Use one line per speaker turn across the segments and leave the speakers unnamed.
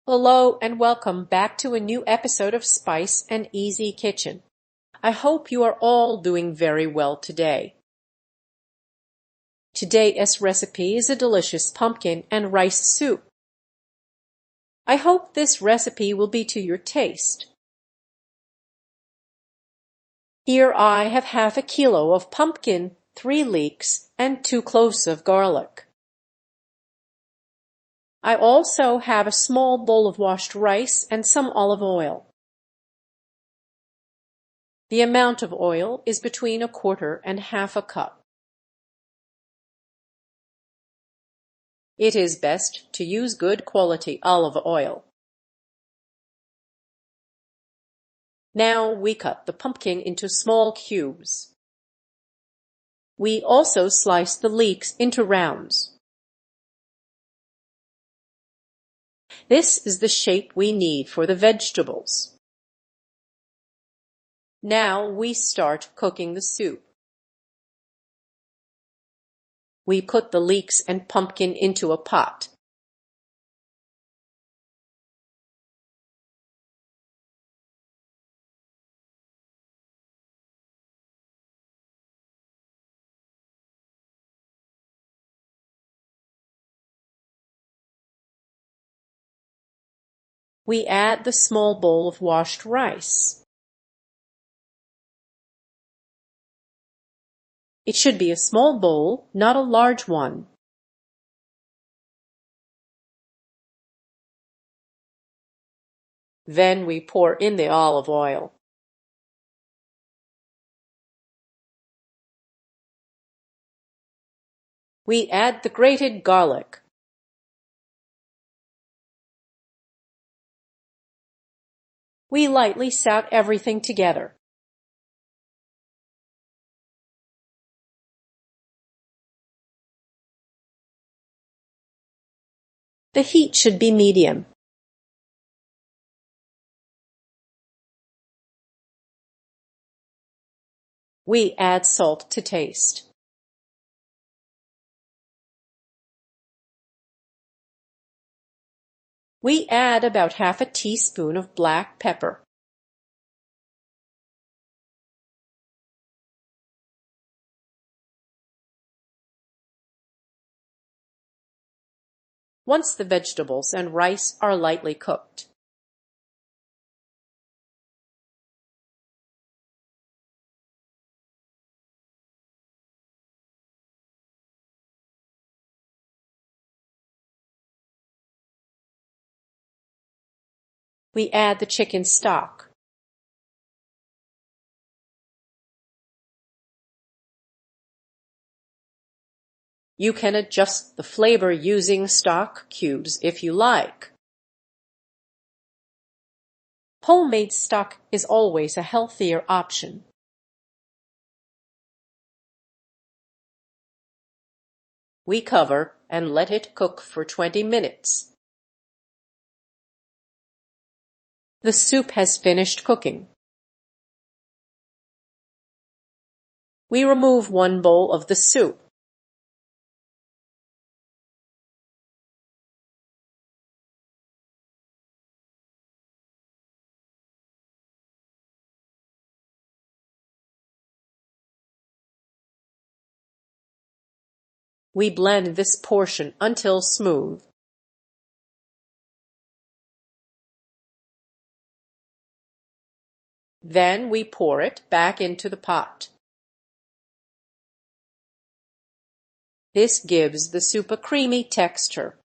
Hello and welcome back to a new episode of Spice and Easy Kitchen. I hope you are all doing very well today. Today's recipe is a delicious pumpkin and rice soup. I hope this recipe will be to your taste. Here I have half a kilo of pumpkin, 3 leeks, and 2 cloves of garlic. I also have a small bowl of washed rice and some olive oil. The amount of oil is between 1/4 and 1/2 cup. It is best to use good quality olive oil. Now we cut the pumpkin into small cubes. We also slice the leeks into rounds. This is the shape we need for the vegetables. Now we start cooking the soup. We put the leeks and pumpkin into a pot. We add the small bowl of washed rice. It should be a small bowl, not a large one. Then we pour in the olive oil. We add the grated garlic. We lightly saute everything together. The heat should be medium. We add salt to taste. We add about 1/2 teaspoon of black pepper. Once the vegetables and rice are lightly cooked, we add the chicken stock. You can adjust the flavor using stock cubes if you like. Homemade stock is always a healthier option. We cover and let it cook for 20 minutes. The soup has finished cooking. We remove 1 bowl of the soup. We blend this portion until smooth. Then we pour it back into the pot. This gives the soup a creamy texture.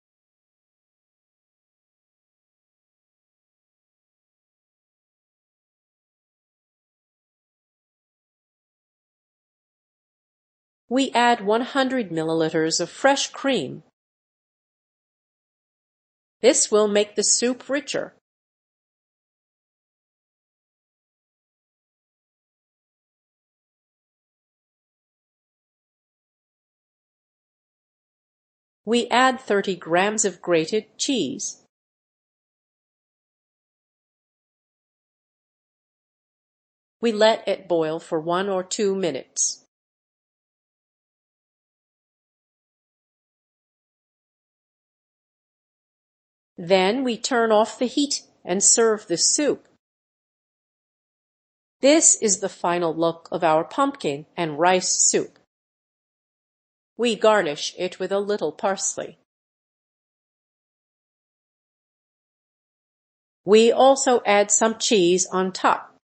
We add 100 milliliters of fresh cream. This will make the soup richer. We add 30 grams of grated cheese. We let it boil for 1 or 2 minutes. Then we turn off the heat and serve the soup. This is the final look of our pumpkin and rice soup. We garnish it with a little parsley. We also add some cheese on top.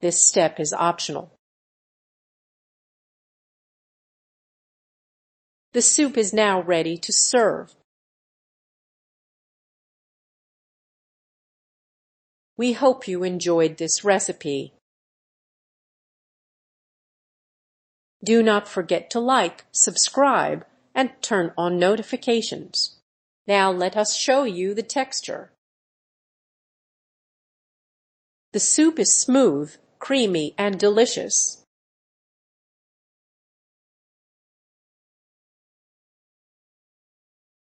This step is optional. The soup is now ready to serve. We hope you enjoyed this recipe. Do not forget to like, subscribe, and turn on notifications. Now let us show you the texture. The soup is smooth, creamy, and delicious.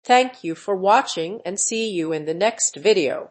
Thank you for watching and see you in the next video.